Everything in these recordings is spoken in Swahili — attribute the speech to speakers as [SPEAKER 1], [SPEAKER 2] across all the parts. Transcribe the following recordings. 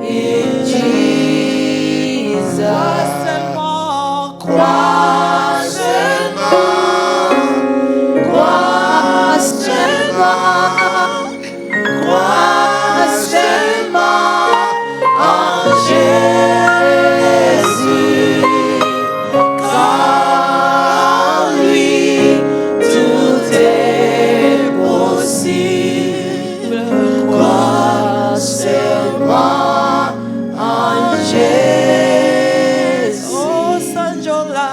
[SPEAKER 1] in Jesus. Crois seulement, crois seulement, crois seulement en Jésus, car en lui tout est possible. Crois seulement en Jésus.
[SPEAKER 2] Oh, Sanjola,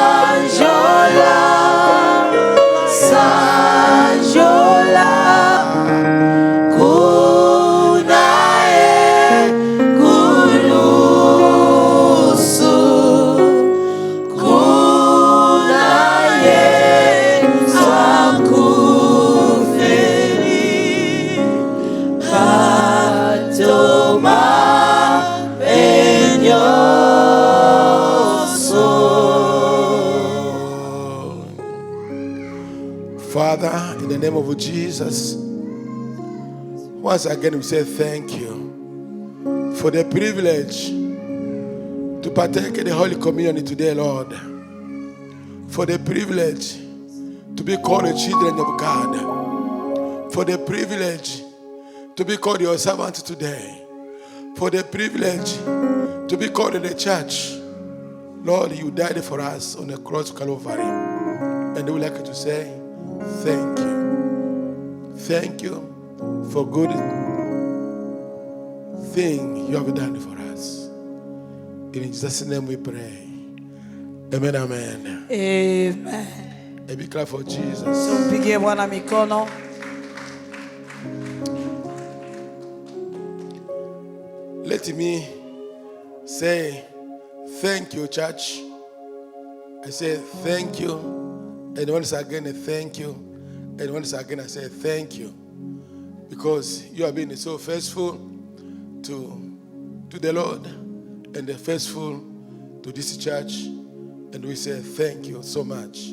[SPEAKER 1] Sanjola, Sanjola, kunae kulusu, kunae akuferi, patoma penyoso.
[SPEAKER 3] Father, in the name of Jesus, once again we say thank you for the privilege to partake in the Holy Communion today, Lord. For the privilege to be called the children of God. For the privilege to be called your servant today. For the privilege to be called in the church. Lord, you died for us on the cross of Calvary. And we would like to say thank you. Thank you for good thing you have done for us. In Jesus' name we pray. Amen, amen.
[SPEAKER 2] amen.
[SPEAKER 3] A big clap for Jesus.
[SPEAKER 2] Tumpigie Bwana mikono.
[SPEAKER 3] Let me say thank you, church. I say thank you. And once again, thank you. And once again, I say thank you. Because you have been so faithful to the Lord and faithful to this church. And we say thank you so much.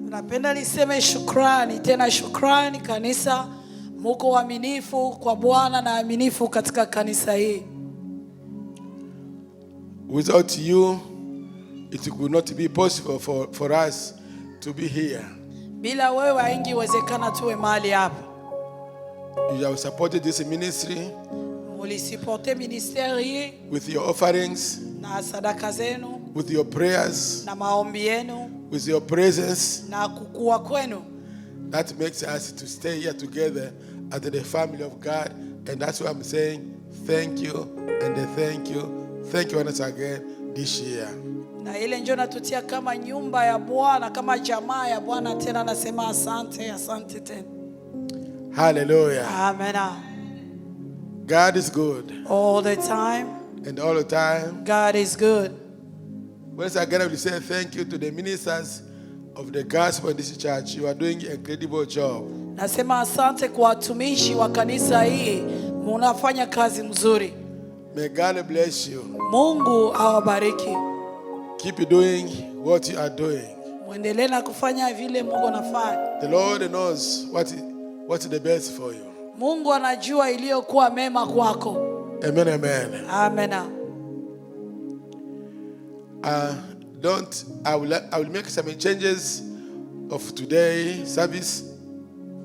[SPEAKER 2] Napenda niseme shukrani, tena shukrani kanisa. Muko waaminifu kwa Bwana na waaminifu katika kanisa hii.
[SPEAKER 3] Without you, it would not be possible for us to be here.
[SPEAKER 2] Bila wewe haingewezekana tuwe mahali hapa.
[SPEAKER 3] You have supported this ministry
[SPEAKER 2] Mulisipote ministeri hii
[SPEAKER 3] with your offerings,
[SPEAKER 2] na sadaka zenu
[SPEAKER 3] with your prayers,
[SPEAKER 2] na maombi yenu
[SPEAKER 3] with your presence.
[SPEAKER 2] na kukua kwenu.
[SPEAKER 3] That makes us to stay here together as the family of God. And that's why I'm saying thank you and thank you. Thank you once again this year.
[SPEAKER 2] Na ile njoo natutia kama nyumba ya Bwana, kama jamaa ya Bwana, tena nasema asante, asante tena.
[SPEAKER 3] Hallelujah.
[SPEAKER 2] Amen.
[SPEAKER 3] God is good.
[SPEAKER 2] All the time.
[SPEAKER 3] And all the time.
[SPEAKER 2] God is good.
[SPEAKER 3] Once again I will say thank you to the ministers of the gospel in this church. You are doing an incredible job.
[SPEAKER 2] Nasema asante kwa watumishi wa kanisa hii. Mnafanya kazi mzuri.
[SPEAKER 3] May God bless you.
[SPEAKER 2] Mungu awabariki.
[SPEAKER 3] Keep doing what you are doing.
[SPEAKER 2] Muendelee na kufanya vile Mungu anafanya.
[SPEAKER 3] The Lord knows what's the best for you.
[SPEAKER 2] Mungu anajua iliyokuwa mema kwako.
[SPEAKER 3] Amen, amen.
[SPEAKER 2] Amen.
[SPEAKER 3] I will make some changes of today service.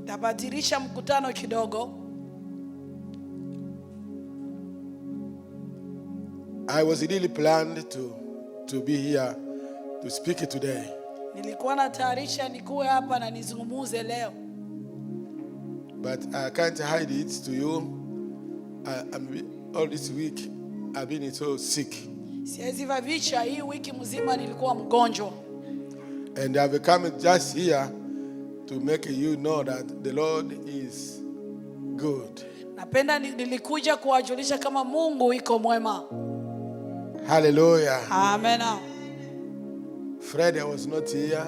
[SPEAKER 2] Tabadilisha mkutano kidogo.
[SPEAKER 3] I was really planned to be here to speak today.
[SPEAKER 2] Nilikuwa natayarisha nikuwe hapa na nizungumuze leo.
[SPEAKER 3] But I can't hide it to you. All this week I've been so sick.
[SPEAKER 2] Siwezi vavisha, hii wiki mzima nilikuwa mgonjwa.
[SPEAKER 3] And I've come just here to make you know that the Lord is good.
[SPEAKER 2] Napenda nilikuja kuwajulisha kama Mungu iko mwema.
[SPEAKER 3] Hallelujah.
[SPEAKER 2] Amen.
[SPEAKER 3] Friday I was not here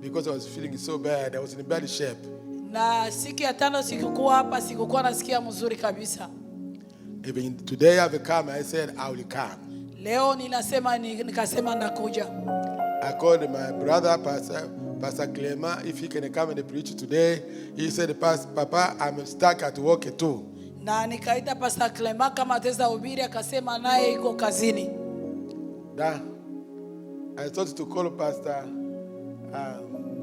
[SPEAKER 3] because I was feeling so bad. I was in bad shape.
[SPEAKER 2] Na siku ya tano sikukuwa hapa, sikukuwa nasikia mzuri kabisa.
[SPEAKER 3] Even today I've come, I said I will come.
[SPEAKER 2] Leo nikasema nakuja.
[SPEAKER 3] I called my brother, Pastor Clement, if he can come and preach today. He said, Papa, I'm stuck at work too.
[SPEAKER 2] Na nikaita Pastor Clement kama ataweza hubiri, akasema naye iko kazini.
[SPEAKER 3] I thought to call Pastor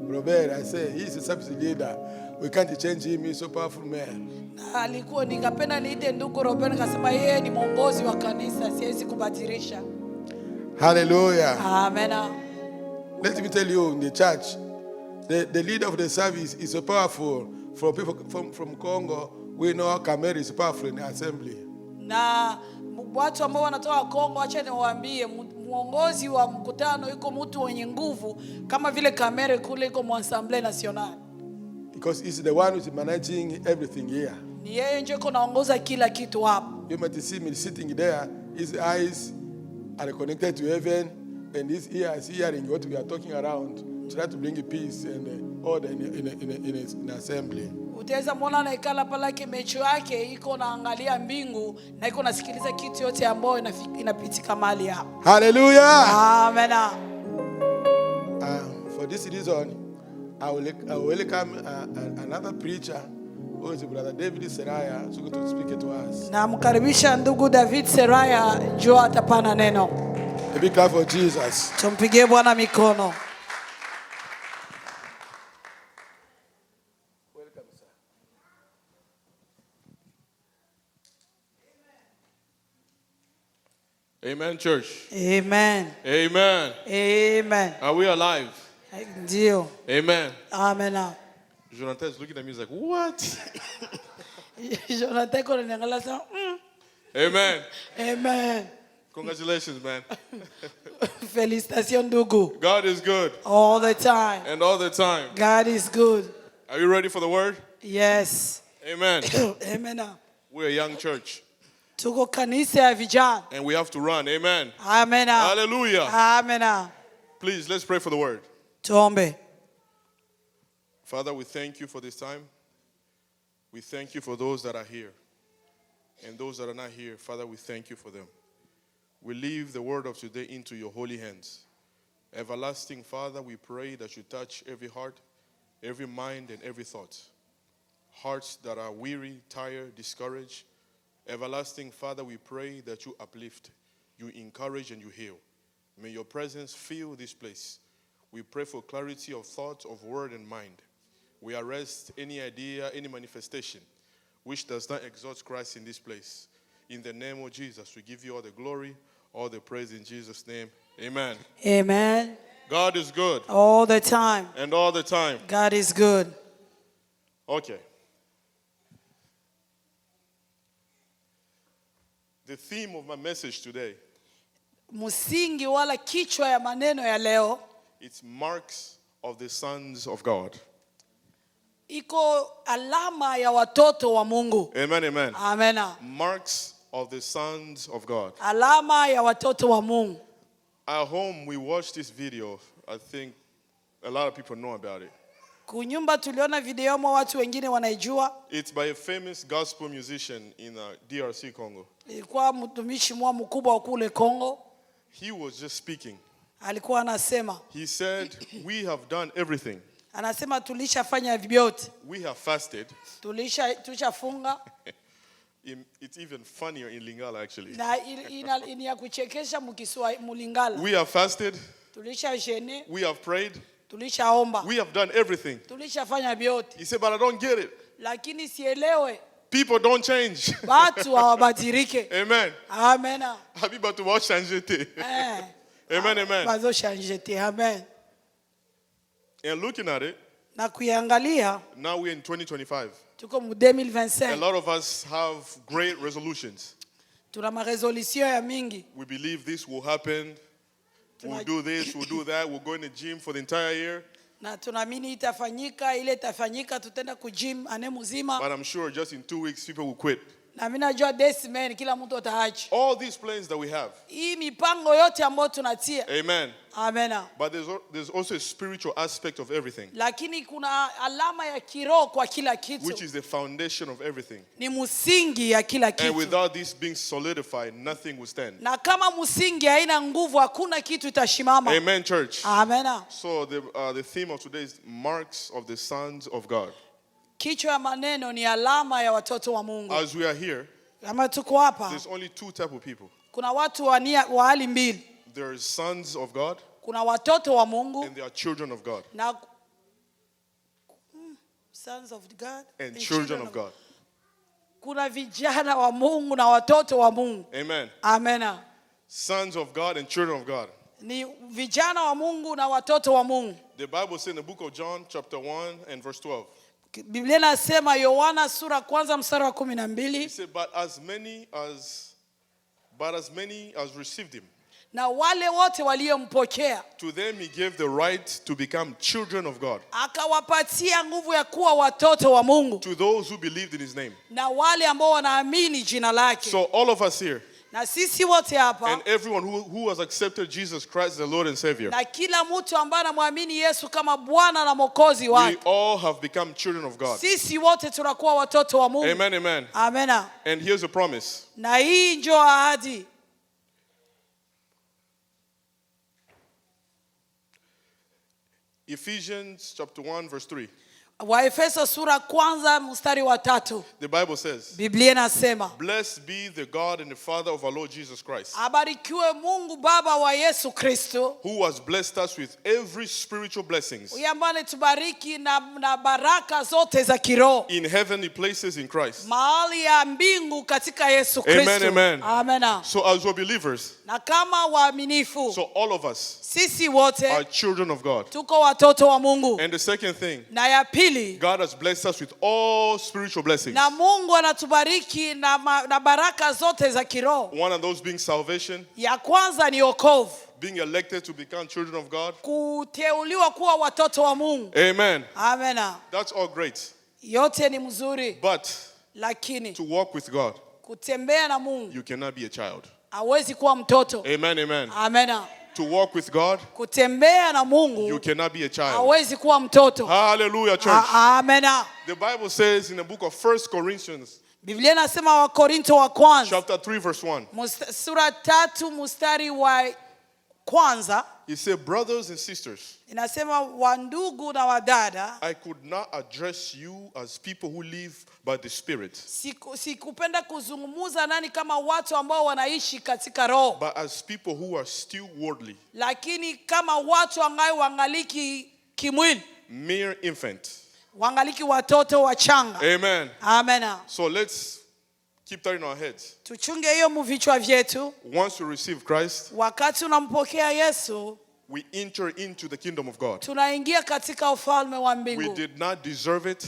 [SPEAKER 3] Robert. I say he's a service leader. We can't change him. He's so powerful man.
[SPEAKER 2] Na alikuwa nikapenda niite ndugu Robert, akasema yeye ni mwongozi wa kanisa, siwezi kubadilisha.
[SPEAKER 3] Hallelujah.
[SPEAKER 2] Amen.
[SPEAKER 3] Let me tell you, in the church, the leader of the service is so powerful. For people from Congo, we know Kameri is powerful in the assembly.
[SPEAKER 2] Na watu ambao wanatoka Kongo, acha niwaambie, mwongozi wa mkutano yuko mtu mwenye nguvu kama vile Kameri kule iko mu Assemblée Nationale.
[SPEAKER 3] Because he's the one who is managing everything here.
[SPEAKER 2] Ni yeye ndiye anaongoza kila kitu hapa.
[SPEAKER 3] You might see me sitting there. His eyes are connected to heaven, and his ears hearing what we are talking around. Try to bring peace and order in assembly.
[SPEAKER 2] Utaweza muona anaikala pale, macho yake iko naangalia mbingu na iko nasikiliza kitu yote ambayo inapitika mahali hapa.
[SPEAKER 3] Hallelujah.
[SPEAKER 2] Amen.
[SPEAKER 3] For this reason, I will welcome another preacher who is Brother David Seraya, who's going to speak to us.
[SPEAKER 2] Na mkaribisha ndugu David Seraya jo atapana neno.
[SPEAKER 3] A big clap for Jesus.
[SPEAKER 2] Tumpigie Bwana mikono.
[SPEAKER 3] Welcome, sir.
[SPEAKER 1] Amen, church.
[SPEAKER 2] Amen.
[SPEAKER 1] Amen.
[SPEAKER 2] Amen.
[SPEAKER 1] Are we alive?
[SPEAKER 2] Ndio.
[SPEAKER 1] Amen.
[SPEAKER 2] Amen.
[SPEAKER 1] Jonathan is looking at me like, what?
[SPEAKER 2] Jonathan ko nangala sa.
[SPEAKER 1] Amen.
[SPEAKER 2] Amen.
[SPEAKER 1] Congratulations, man.
[SPEAKER 2] Félicitations ndugu.
[SPEAKER 1] God is good.
[SPEAKER 2] All the time.
[SPEAKER 1] And all the time.
[SPEAKER 2] God is good.
[SPEAKER 1] Are you ready for the word?
[SPEAKER 2] Yes.
[SPEAKER 1] Amen.
[SPEAKER 2] Amen.
[SPEAKER 1] We're a young church.
[SPEAKER 2] Tuko kanisa ya vijana.
[SPEAKER 1] And we have to run. Amen.
[SPEAKER 2] Amen.
[SPEAKER 1] Hallelujah.
[SPEAKER 2] Amen.
[SPEAKER 1] Please, let's pray for the word.
[SPEAKER 2] Tuombe.
[SPEAKER 1] Father, we thank you for this time. We thank you for those that are here. And those that are not here, Father, we thank you for them. We leave the word of today into your holy hands. Everlasting Father, we pray that you touch every heart, every mind, and every thought. Hearts that are weary, tired, discouraged. Everlasting Father, we pray that you uplift, you encourage, and you heal. May your presence fill this place. We pray for clarity of thought, of word, and mind. We arrest any idea, any manifestation which does not exalt Christ in this place. In the name of Jesus, we give you all the glory, all the praise in Jesus' name. Amen.
[SPEAKER 2] Amen.
[SPEAKER 1] God is good.
[SPEAKER 2] All the time.
[SPEAKER 1] And all the time.
[SPEAKER 2] God is good.
[SPEAKER 1] Okay. The theme of my message today,
[SPEAKER 2] Msingi wala kichwa ya maneno ya leo,
[SPEAKER 1] it's marks of the sons of God.
[SPEAKER 2] iko alama ya watoto wa Mungu.
[SPEAKER 1] Amen, amen.
[SPEAKER 2] Amen.
[SPEAKER 1] Marks of the sons of God.
[SPEAKER 2] Alama ya watoto wa Mungu.
[SPEAKER 1] At home, we watched this video. I think a lot of people know about it.
[SPEAKER 2] Kunyumba tuliona video mo, watu wengine wanaijua.
[SPEAKER 1] It's by a famous gospel musician in DRC, Congo.
[SPEAKER 2] Ilikuwa mtumishi mkubwa wa kule Kongo.
[SPEAKER 1] He was just speaking.
[SPEAKER 2] Alikuwa anasema.
[SPEAKER 1] He said, we have done everything.
[SPEAKER 2] Anasema tulishafanya vyote.
[SPEAKER 1] We have fasted.
[SPEAKER 2] Tulishafunga.
[SPEAKER 1] It's even funnier in Lingala, actually.
[SPEAKER 2] Na ini ya kuchekesha mulingala.
[SPEAKER 1] We have fasted.
[SPEAKER 2] Tulishajene.
[SPEAKER 1] We have prayed.
[SPEAKER 2] Tulishaomba.
[SPEAKER 1] We have done everything.
[SPEAKER 2] Tulishafanya vyote.
[SPEAKER 1] He said, but I don't get it.
[SPEAKER 2] Lakini sielewe.
[SPEAKER 1] People don't change.
[SPEAKER 2] Watu hawabadilike.
[SPEAKER 1] Amen.
[SPEAKER 2] Amen.
[SPEAKER 1] Habiba tu wa changer te. Amen, amen.
[SPEAKER 2] Bazo changer te. Amen.
[SPEAKER 1] And looking at it,
[SPEAKER 2] na kuiangalia,
[SPEAKER 1] now we're in 2025.
[SPEAKER 2] Tuko mu 2025.
[SPEAKER 1] A lot of us have great resolutions.
[SPEAKER 2] Tuna maresolution ya mingi.
[SPEAKER 1] We believe this will happen. We'll do this, we'll do that. We'll go in the gym for the entire year.
[SPEAKER 2] Na tunaamini itafanyika, ile itafanyika, tutenda ku gym ane mzima.
[SPEAKER 1] But I'm sure just in 2 weeks people will quit.
[SPEAKER 2] Na mimi najua this man kila mtu ataacha.
[SPEAKER 1] All these plans that we have.
[SPEAKER 2] Hii mipango yote ambayo tunatia.
[SPEAKER 1] Amen.
[SPEAKER 2] Amen.
[SPEAKER 1] But there's also a spiritual aspect of everything.
[SPEAKER 2] Lakini kuna alama ya kiroho kwa kila kitu.
[SPEAKER 1] Which is the foundation of everything.
[SPEAKER 2] Ni msingi ya kila kitu.
[SPEAKER 1] And without this being solidified, nothing will stand.
[SPEAKER 2] Na kama msingi haina nguvu, hakuna kitu itashimama.
[SPEAKER 1] Amen, church.
[SPEAKER 2] Amen.
[SPEAKER 1] So the theme of today is marks of the sons of God.
[SPEAKER 2] Kichwa ya maneno ni alama ya watoto wa Mungu.
[SPEAKER 1] As we are here,
[SPEAKER 2] Kama tuko hapa,
[SPEAKER 1] there's only two type of people.
[SPEAKER 2] kuna watu wa hali mbili.
[SPEAKER 1] There are sons of God
[SPEAKER 2] Kuna watoto wa Mungu
[SPEAKER 1] and there are children of God.
[SPEAKER 2] na sons of God
[SPEAKER 1] And children of God.
[SPEAKER 2] Kuna vijana wa Mungu na watoto wa Mungu.
[SPEAKER 1] Amen.
[SPEAKER 2] Amena.
[SPEAKER 1] Sons of God and children of God.
[SPEAKER 2] Ni vijana wa Mungu na watoto wa Mungu.
[SPEAKER 1] The Bible says in the book of John chapter 1 and verse 12.
[SPEAKER 2] Biblia inasema Yohana sura kwanza mstari wa 12.
[SPEAKER 1] He said, but as many as received him,
[SPEAKER 2] Na wale wote waliompokea,
[SPEAKER 1] to them he gave the right to become children of God.
[SPEAKER 2] akawapatia nguvu ya kuwa watoto wa Mungu.
[SPEAKER 1] To those who believed in his name.
[SPEAKER 2] Na wale ambao wanaamini jina lake.
[SPEAKER 1] So all of us here,
[SPEAKER 2] na sisi wote hapa,
[SPEAKER 1] and everyone who has accepted Jesus Christ as the Lord and Savior,
[SPEAKER 2] na kila mtu ambaye anamwamini Yesu kama Bwana na Mwokozi
[SPEAKER 1] we
[SPEAKER 2] wake,
[SPEAKER 1] all have become children of God.
[SPEAKER 2] sisi wote tunakuwa watoto wa Mungu.
[SPEAKER 1] Amen, amen.
[SPEAKER 2] Amena.
[SPEAKER 1] And here's a promise.
[SPEAKER 2] Na hii ndio ahadi.
[SPEAKER 1] Ephesians chapter 1 verse 3.
[SPEAKER 2] Waefeso sura kwanza mstari wa 3.
[SPEAKER 1] The Bible says,
[SPEAKER 2] Biblia inasema,
[SPEAKER 1] blessed be the God and the Father of our Lord Jesus Christ,
[SPEAKER 2] abarikiwe Mungu Baba wa Yesu Kristo,
[SPEAKER 1] who has blessed us with every spiritual blessings
[SPEAKER 2] huyu ambaye alitubariki na baraka zote za kiroho
[SPEAKER 1] in heavenly places in Christ.
[SPEAKER 2] mahali ya mbingu katika Yesu Kristo.
[SPEAKER 1] Amen, amen.
[SPEAKER 2] Amena.
[SPEAKER 1] So as we're believers,
[SPEAKER 2] Na kama waaminifu,
[SPEAKER 1] so all of us
[SPEAKER 2] sisi wote
[SPEAKER 1] are children of God.
[SPEAKER 2] tuko watoto wa Mungu.
[SPEAKER 1] And the second thing,
[SPEAKER 2] Na ya pili,
[SPEAKER 1] God has blessed us with all spiritual blessings.
[SPEAKER 2] na Mungu anatubariki na baraka zote za kiroho.
[SPEAKER 1] One of those being salvation,
[SPEAKER 2] Ya kwanza ni wokovu,
[SPEAKER 1] being elected to become children of God.
[SPEAKER 2] kuteuliwa kuwa watoto wa Mungu.
[SPEAKER 1] Amen.
[SPEAKER 2] Amena.
[SPEAKER 1] That's all great.
[SPEAKER 2] Yote ni mzuri,
[SPEAKER 1] But
[SPEAKER 2] lakini
[SPEAKER 1] to walk with God,
[SPEAKER 2] kutembea na Mungu
[SPEAKER 1] you cannot be a child.
[SPEAKER 2] hawezi kuwa mtoto.
[SPEAKER 1] Amen, amen.
[SPEAKER 2] Amena.
[SPEAKER 1] To walk with God,
[SPEAKER 2] Kutembea na
[SPEAKER 1] you
[SPEAKER 2] Mungu
[SPEAKER 1] cannot be a child.
[SPEAKER 2] hawezi kuwa mtoto.
[SPEAKER 1] Hallelujah, church.
[SPEAKER 2] Amena.
[SPEAKER 1] The Bible says in the book of 1 Corinthians,
[SPEAKER 2] Biblia inasema Wakorinto wa kwanza
[SPEAKER 1] chapter 3, verse 1.
[SPEAKER 2] sura 3 mstari wa kwanza,
[SPEAKER 1] It said, brothers and sisters,
[SPEAKER 2] inasema wandugu na wadada,
[SPEAKER 1] I could not address you as people who live by the Spirit,
[SPEAKER 2] sikupenda kuzungumza nani kama watu ambao wanaishi katika roho,
[SPEAKER 1] but as people who are still worldly,
[SPEAKER 2] lakini kama watu ambao wangaliki kimwili,
[SPEAKER 1] mere infant.
[SPEAKER 2] wangaliki watoto wachanga.
[SPEAKER 1] Amen.
[SPEAKER 2] Amena.
[SPEAKER 1] So let's keep that in our heads.
[SPEAKER 2] Tuchunge hiyo mvichwa vyetu.
[SPEAKER 1] Once you receive Christ,
[SPEAKER 2] Wakati unampokea Yesu,
[SPEAKER 1] we enter into the kingdom of God.
[SPEAKER 2] tunaingia katika ufalme wa
[SPEAKER 1] We
[SPEAKER 2] mbingu.
[SPEAKER 1] did not deserve it.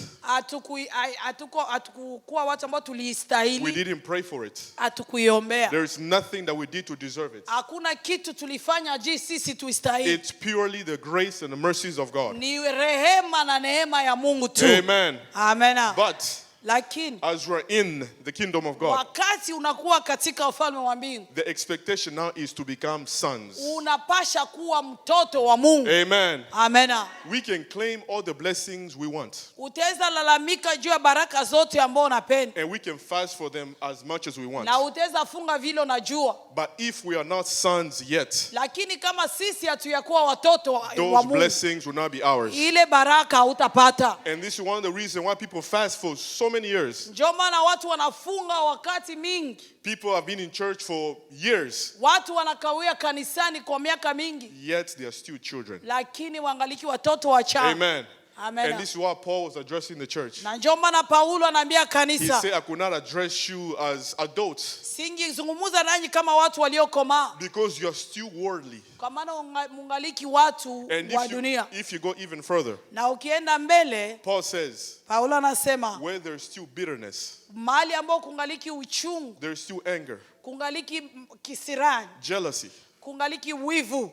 [SPEAKER 2] Hatukuwa watu ambao
[SPEAKER 1] We
[SPEAKER 2] tuliistahili,
[SPEAKER 1] didn't pray for it.
[SPEAKER 2] hatukuiombea.
[SPEAKER 1] There is nothing that we did to deserve it.
[SPEAKER 2] Hakuna kitu tulifanya ji sisi tuistahili.
[SPEAKER 1] It's purely the grace and the mercies of God.
[SPEAKER 2] Ni rehema na neema ya Mungu tu.
[SPEAKER 1] Amen.
[SPEAKER 2] Amena.
[SPEAKER 1] But
[SPEAKER 2] Lakini
[SPEAKER 1] as we're in the kingdom of God,
[SPEAKER 2] wakati unakuwa katika ufalme wa mbingu,
[SPEAKER 1] the expectation now is to become sons.
[SPEAKER 2] unapasha kuwa mtoto wa Mungu.
[SPEAKER 1] Amen.
[SPEAKER 2] Amena.
[SPEAKER 1] We can claim all the blessings we want,
[SPEAKER 2] Utaweza lalamika juu ya baraka zote ambao unapenda,
[SPEAKER 1] and we can fast for them as much as we want.
[SPEAKER 2] na utaweza funga vile unajua.
[SPEAKER 1] But if we are not sons yet,
[SPEAKER 2] Lakini kama sisi hatuyakuwa watoto wa
[SPEAKER 1] those
[SPEAKER 2] Mungu,
[SPEAKER 1] blessings will not be ours.
[SPEAKER 2] ile baraka hautapata.
[SPEAKER 1] And this is one of the reasons why people fast for so many years.
[SPEAKER 2] Ndio maana watu wanafunga wakati mingi.
[SPEAKER 1] People have been in church for years,
[SPEAKER 2] Watu wanakawia kanisani kwa miaka mingi,
[SPEAKER 1] yet they are still children.
[SPEAKER 2] lakini wangaliki watoto wachanga.
[SPEAKER 1] Amen.
[SPEAKER 2] Amen.
[SPEAKER 1] And this is what Paul was addressing the church.
[SPEAKER 2] Na ndio maana Paulo anaambia
[SPEAKER 1] He
[SPEAKER 2] kanisa,
[SPEAKER 1] said, I could not address you as adults
[SPEAKER 2] singizungumza nanyi kama watu waliokomaa,
[SPEAKER 1] because you are still worldly.
[SPEAKER 2] kwa maana mungaliki watu
[SPEAKER 1] And
[SPEAKER 2] wa dunia.
[SPEAKER 1] if you go even further,
[SPEAKER 2] Na ukienda mbele,
[SPEAKER 1] Paul says,
[SPEAKER 2] Paulo anasema
[SPEAKER 1] where there's still bitterness,
[SPEAKER 2] mahali ambao kungaliki uchungu,
[SPEAKER 1] there's still anger,
[SPEAKER 2] kungaliki kisirani,
[SPEAKER 1] jealousy,
[SPEAKER 2] kungaliki wivu,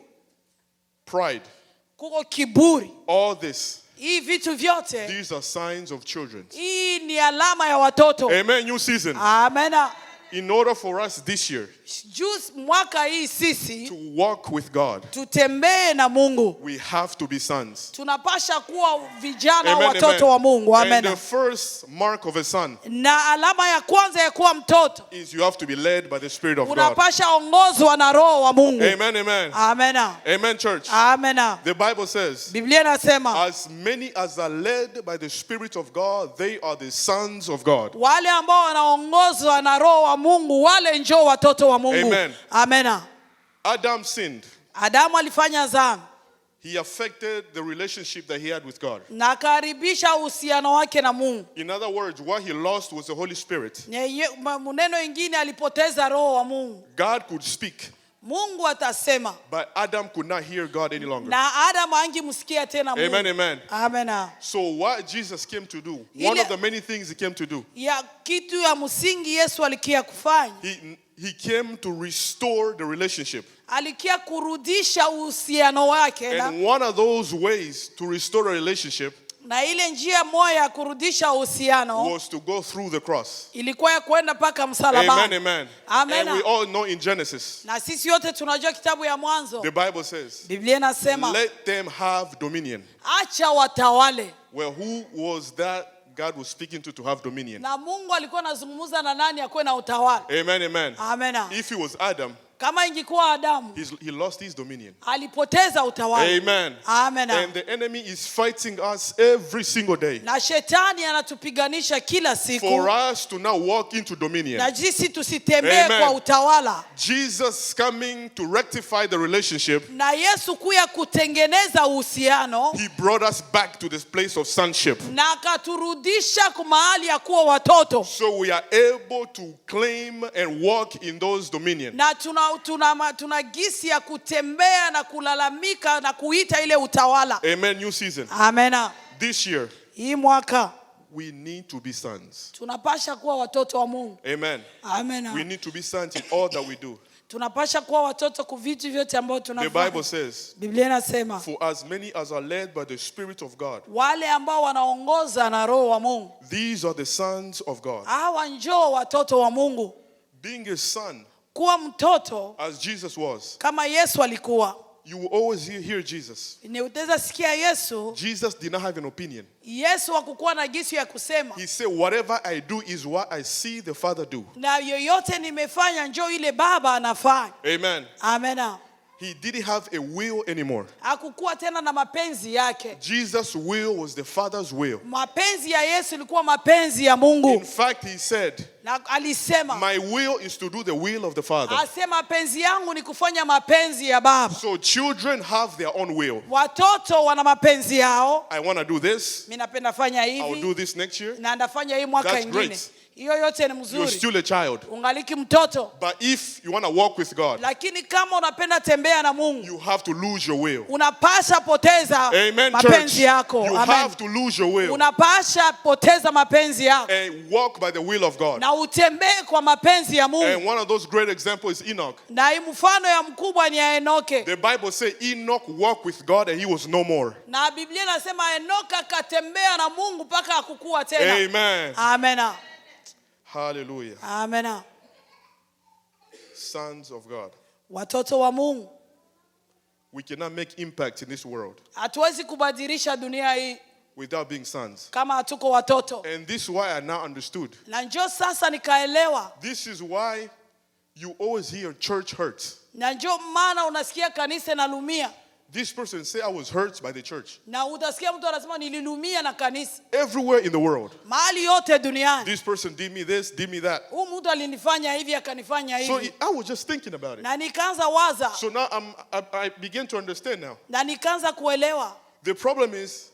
[SPEAKER 1] pride,
[SPEAKER 2] kuko kiburi,
[SPEAKER 1] all this,
[SPEAKER 2] hii vitu vyote,
[SPEAKER 1] these are signs of children.
[SPEAKER 2] hii ni alama ya watoto.
[SPEAKER 1] Amen. New season.
[SPEAKER 2] Amena.
[SPEAKER 1] In order for us this year
[SPEAKER 2] mwaka hii sisi
[SPEAKER 1] to walk with God,
[SPEAKER 2] tutembee na Mungu,
[SPEAKER 1] we have to be sons.
[SPEAKER 2] tunapasha kuwa vijana
[SPEAKER 1] Amen,
[SPEAKER 2] watoto
[SPEAKER 1] amen.
[SPEAKER 2] wa Mungu.
[SPEAKER 1] And
[SPEAKER 2] Amen.
[SPEAKER 1] the first mark of a son
[SPEAKER 2] Na alama ya kwanza ya kuwa mtoto,
[SPEAKER 1] is you have to be led by the Spirit of God.
[SPEAKER 2] unapasha ongozwa na Roho wa Mungu.
[SPEAKER 1] Amen, amen.
[SPEAKER 2] Amen.
[SPEAKER 1] Amen, church.
[SPEAKER 2] Amen.
[SPEAKER 1] The Bible says,
[SPEAKER 2] Biblia inasema
[SPEAKER 1] as many as are led by the Spirit of God, they are the sons of God.
[SPEAKER 2] wale ambao wanaongozwa na Roho wa Mungu, wale njoo watoto wa Mungu.
[SPEAKER 1] Amen.
[SPEAKER 2] Amen.
[SPEAKER 1] Adam sinned.
[SPEAKER 2] Adamu alifanya dhambi
[SPEAKER 1] He affected the relationship that he had with God.
[SPEAKER 2] na karibisha uhusiano wake na Mungu.
[SPEAKER 1] In other words, what he lost was the Holy Spirit.
[SPEAKER 2] Maneno ingine alipoteza Roho wa Mungu.
[SPEAKER 1] God could speak,
[SPEAKER 2] Mungu atasema,
[SPEAKER 1] but Adam could not hear God any longer.
[SPEAKER 2] na Adamu angimsikia tena Mungu.
[SPEAKER 1] Amen, amen.
[SPEAKER 2] Amen.
[SPEAKER 1] So what Jesus came to do, one of the many things he came to do,
[SPEAKER 2] Ya kitu ya msingi Yesu alikia kufanya,
[SPEAKER 1] he came to restore the relationship.
[SPEAKER 2] alikia kurudisha uhusiano wake,
[SPEAKER 1] And one of those ways to restore a relationship
[SPEAKER 2] na ile njia moja ya kurudisha uhusiano
[SPEAKER 1] was to go through the cross.
[SPEAKER 2] ilikuwa ya kwenda paka
[SPEAKER 1] Amen,
[SPEAKER 2] msalabani.
[SPEAKER 1] amen.
[SPEAKER 2] Amen.
[SPEAKER 1] And we all know in Genesis,
[SPEAKER 2] Na sisi yote tunajua kitabu ya Mwanzo,
[SPEAKER 1] the Bible says,
[SPEAKER 2] Biblia inasema
[SPEAKER 1] let them have dominion.
[SPEAKER 2] acha watawale.
[SPEAKER 1] Well, who was that God was speaking to have dominion?
[SPEAKER 2] Na Mungu alikuwa anazungumza na nani akuwe na utawala?
[SPEAKER 1] Amen, amen.
[SPEAKER 2] Amen.
[SPEAKER 1] If it was Adam,
[SPEAKER 2] Kama ingekuwa Adamu,
[SPEAKER 1] he lost his dominion.
[SPEAKER 2] alipoteza utawala.
[SPEAKER 1] Amen.
[SPEAKER 2] Amen.
[SPEAKER 1] And the enemy is fighting us every single day
[SPEAKER 2] Na shetani anatupiganisha kila siku
[SPEAKER 1] for us to now walk into dominion.
[SPEAKER 2] na jinsi tusitembee
[SPEAKER 1] Amen.
[SPEAKER 2] kwa utawala.
[SPEAKER 1] Jesus coming to rectify the relationship,
[SPEAKER 2] Na Yesu kuya kutengeneza uhusiano
[SPEAKER 1] he brought us back to this place of sonship.
[SPEAKER 2] na akaturudisha kwa mahali ya kuwa watoto.
[SPEAKER 1] So we are able to claim and walk in those dominion.
[SPEAKER 2] Na tuna gisi ya kutembea na kulalamika na kuita ile utawala.
[SPEAKER 1] Amen. New season.
[SPEAKER 2] Amen.
[SPEAKER 1] This year,
[SPEAKER 2] Hii mwaka
[SPEAKER 1] we need to be sons.
[SPEAKER 2] tunapasha kuwa watoto wa Mungu.
[SPEAKER 1] Amen.
[SPEAKER 2] Amen.
[SPEAKER 1] We need to be sons in all that we do.
[SPEAKER 2] Tunapasha kuwa watoto kwa vitu vyote ambavyo
[SPEAKER 1] The
[SPEAKER 2] tunafanya.
[SPEAKER 1] Bible says,
[SPEAKER 2] Biblia inasema
[SPEAKER 1] for as many as are led by the Spirit of God,
[SPEAKER 2] wale ambao wanaongoza na Roho wa Mungu,
[SPEAKER 1] these are the sons of God.
[SPEAKER 2] hawa njoo watoto wa Mungu.
[SPEAKER 1] Being a son,
[SPEAKER 2] Kuwa mtoto
[SPEAKER 1] as Jesus was,
[SPEAKER 2] kama Yesu alikuwa.
[SPEAKER 1] you will always hear Jesus.
[SPEAKER 2] Ni utaweza sikia Yesu.
[SPEAKER 1] Jesus did not have an opinion.
[SPEAKER 2] Yesu hakukuwa na gisi ya kusema.
[SPEAKER 1] He said, whatever I do is what I see the Father do.
[SPEAKER 2] Na yoyote nimefanya njoo ile Baba anafanya.
[SPEAKER 1] Amen.
[SPEAKER 2] Amen.
[SPEAKER 1] He didn't have a will anymore.
[SPEAKER 2] Hakukuwa tena na mapenzi yake.
[SPEAKER 1] Jesus' will was the Father's will.
[SPEAKER 2] Mapenzi ya Yesu ilikuwa mapenzi ya Mungu.
[SPEAKER 1] In fact, he said,
[SPEAKER 2] Na alisema,
[SPEAKER 1] my will is to do the will of the Father.
[SPEAKER 2] asema mapenzi yangu ni kufanya mapenzi ya Baba.
[SPEAKER 1] So children have their own will.
[SPEAKER 2] Watoto wana mapenzi yao.
[SPEAKER 1] I want to do this.
[SPEAKER 2] Mimi napenda fanya
[SPEAKER 1] I will do
[SPEAKER 2] hivi
[SPEAKER 1] this next year.
[SPEAKER 2] na ndafanya hii mwaka
[SPEAKER 1] That's
[SPEAKER 2] ingine.
[SPEAKER 1] great.
[SPEAKER 2] Hiyo yote ni
[SPEAKER 1] You're
[SPEAKER 2] mzuri.
[SPEAKER 1] still a child.
[SPEAKER 2] Ungaliki mtoto.
[SPEAKER 1] But if you want to walk with God,
[SPEAKER 2] Lakini kama unapenda tembea na Mungu,
[SPEAKER 1] you have to lose your will.
[SPEAKER 2] unapasha poteza
[SPEAKER 1] Amen, church.
[SPEAKER 2] mapenzi yako.
[SPEAKER 1] You
[SPEAKER 2] Amen.
[SPEAKER 1] have to lose your will
[SPEAKER 2] Unapasha poteza mapenzi yako
[SPEAKER 1] and walk by the will of God.
[SPEAKER 2] na utembee kwa mapenzi ya Mungu.
[SPEAKER 1] And one of those great examples is Enoch.
[SPEAKER 2] Na hii mfano ya mkubwa ni ya Enoke.
[SPEAKER 1] The Bible says Enoch walked with God and he was no more.
[SPEAKER 2] Na Biblia inasema Enoka katembea na Mungu mpaka hakukua tena.
[SPEAKER 1] Amen.
[SPEAKER 2] Amen.
[SPEAKER 1] Hallelujah.
[SPEAKER 2] Amen.
[SPEAKER 1] Sons of God.
[SPEAKER 2] Watoto wa Mungu.
[SPEAKER 1] We cannot make impact in this world
[SPEAKER 2] Hatuwezi kubadilisha dunia hii
[SPEAKER 1] without being sons.
[SPEAKER 2] kama hatuko watoto.
[SPEAKER 1] And this is why I now understood.
[SPEAKER 2] Na njoo sasa nikaelewa.
[SPEAKER 1] This is why you always hear church hurts.
[SPEAKER 2] Na njoo maana unasikia kanisa inalumia.
[SPEAKER 1] This person say I was hurt by the church.
[SPEAKER 2] Na utasikia mtu anasema nililumia na kanisa.
[SPEAKER 1] Everywhere in the world.
[SPEAKER 2] Mahali yote duniani.
[SPEAKER 1] This person did me this, did me that.
[SPEAKER 2] Huyu mtu alinifanya hivi akanifanya
[SPEAKER 1] So
[SPEAKER 2] hivi.
[SPEAKER 1] I was just thinking about it.
[SPEAKER 2] Na nikaanza waza.
[SPEAKER 1] So now I begin to understand now.
[SPEAKER 2] Na nikaanza kuelewa.
[SPEAKER 1] The problem is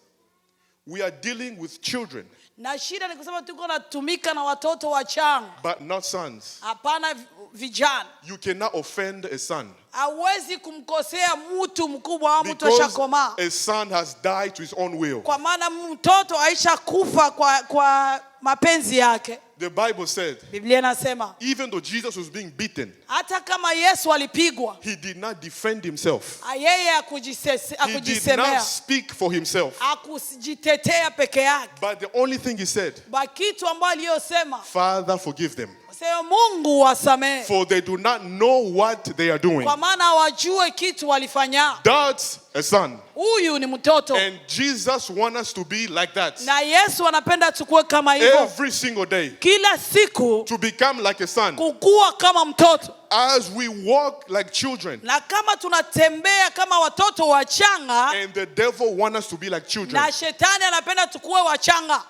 [SPEAKER 1] we are dealing with children,
[SPEAKER 2] Na shida ni kusema tuko natumika na watoto wachanga.
[SPEAKER 1] but not sons.
[SPEAKER 2] Hapana vijana.
[SPEAKER 1] You cannot offend a son.
[SPEAKER 2] Hawezi kumkosea mtu mkubwa au mtu
[SPEAKER 1] Because
[SPEAKER 2] ashakomaa.
[SPEAKER 1] a son has died to his own will.
[SPEAKER 2] Kwa maana mtoto aisha kufa kwa mapenzi yake.
[SPEAKER 1] The Bible said,
[SPEAKER 2] Biblia inasema
[SPEAKER 1] even though Jesus was being beaten,
[SPEAKER 2] hata kama Yesu alipigwa,
[SPEAKER 1] he did not defend himself.
[SPEAKER 2] yeye
[SPEAKER 1] He did not
[SPEAKER 2] akujisemea,
[SPEAKER 1] speak for himself.
[SPEAKER 2] akujitetea peke yake.
[SPEAKER 1] But the only thing he said,
[SPEAKER 2] Ba kitu ambacho aliyosema,
[SPEAKER 1] Father, forgive them.
[SPEAKER 2] Sema Mungu wasamehe.
[SPEAKER 1] for they do not know what they are doing.
[SPEAKER 2] Kwa maana hawajui kitu walifanya.
[SPEAKER 1] That's a son.
[SPEAKER 2] Huyu ni mtoto.
[SPEAKER 1] And Jesus wants us to be like that.
[SPEAKER 2] Na Yesu anapenda tukue kama hivyo.
[SPEAKER 1] Every single day.
[SPEAKER 2] Kila siku
[SPEAKER 1] To become like a son.
[SPEAKER 2] kukua kama mtoto.
[SPEAKER 1] As we walk like children.
[SPEAKER 2] Na kama tunatembea kama watoto wachanga.
[SPEAKER 1] And the devil wants us to be like children.
[SPEAKER 2] Na shetani anapenda tukue wachanga.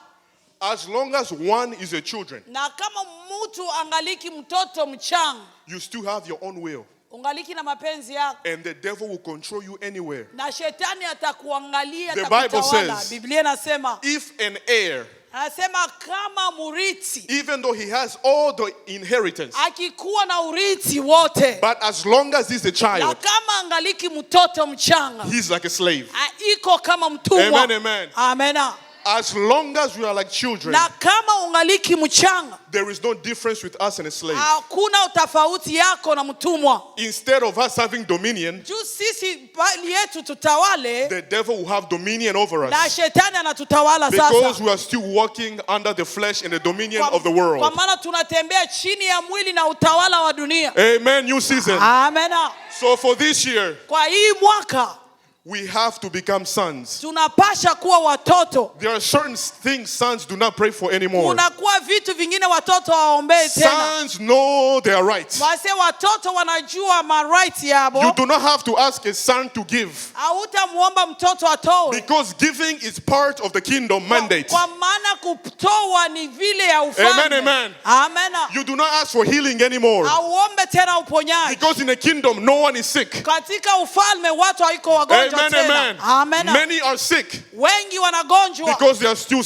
[SPEAKER 1] As long as one is a children.
[SPEAKER 2] Na kama mtu angaliki mtoto mchanga.
[SPEAKER 1] You still have your own will.
[SPEAKER 2] Ungaliki na mapenzi yako.
[SPEAKER 1] And the devil will control you anywhere.
[SPEAKER 2] Na shetani atakuangalia,
[SPEAKER 1] The Bible
[SPEAKER 2] atakutawala.
[SPEAKER 1] says,
[SPEAKER 2] Biblia inasema,
[SPEAKER 1] if an heir,
[SPEAKER 2] anasema kama murithi,
[SPEAKER 1] even though he has all the inheritance,
[SPEAKER 2] akikuwa na urithi wote,
[SPEAKER 1] but as long as he's a
[SPEAKER 2] na
[SPEAKER 1] child,
[SPEAKER 2] kama angaliki mtoto mchanga,
[SPEAKER 1] he's like a slave.
[SPEAKER 2] iko kama mtumwa.
[SPEAKER 1] Amen, amen.
[SPEAKER 2] Amena.
[SPEAKER 1] As long as we are like children,
[SPEAKER 2] Na kama ungaliki mchanga,
[SPEAKER 1] there is no difference with us and a slave.
[SPEAKER 2] hakuna utofauti yako na mtumwa.
[SPEAKER 1] Instead of us having dominion,
[SPEAKER 2] Juu sisi bali yetu tutawale,
[SPEAKER 1] the devil will have dominion over
[SPEAKER 2] na
[SPEAKER 1] us.
[SPEAKER 2] shetani anatutawala
[SPEAKER 1] Because
[SPEAKER 2] sasa.
[SPEAKER 1] we are still walking under the flesh and the dominion of the world.
[SPEAKER 2] Kwa maana tunatembea chini ya mwili na utawala wa dunia.
[SPEAKER 1] Amen. New season.
[SPEAKER 2] Amena.
[SPEAKER 1] So for this year,
[SPEAKER 2] Kwa hii mwaka
[SPEAKER 1] we have to become sons.
[SPEAKER 2] tunapasha kuwa watoto.
[SPEAKER 1] There are certain things sons do not pray for anymore.
[SPEAKER 2] Kunakuwa vitu vingine watoto waombee tena.
[SPEAKER 1] Sons know their rights.
[SPEAKER 2] Wase watoto wanajua maright yabo.
[SPEAKER 1] You do not have to ask a son to give.
[SPEAKER 2] Hautamuomba mtoto atoe.
[SPEAKER 1] Because giving is part of the kingdom mandate.
[SPEAKER 2] Kwa maana kutoa ni vile ya ufalme.
[SPEAKER 1] Amen, amen.
[SPEAKER 2] Amena.
[SPEAKER 1] You do not ask for healing anymore.
[SPEAKER 2] Auombe tena uponyaji.
[SPEAKER 1] Because in the kingdom, no one is sick.
[SPEAKER 2] Katika ufalme watu haiko wagonjwa
[SPEAKER 1] Amen,
[SPEAKER 2] tena.
[SPEAKER 1] amen.
[SPEAKER 2] Amena.
[SPEAKER 1] Many are sick
[SPEAKER 2] Wengi wanagonjwa.
[SPEAKER 1] because they are still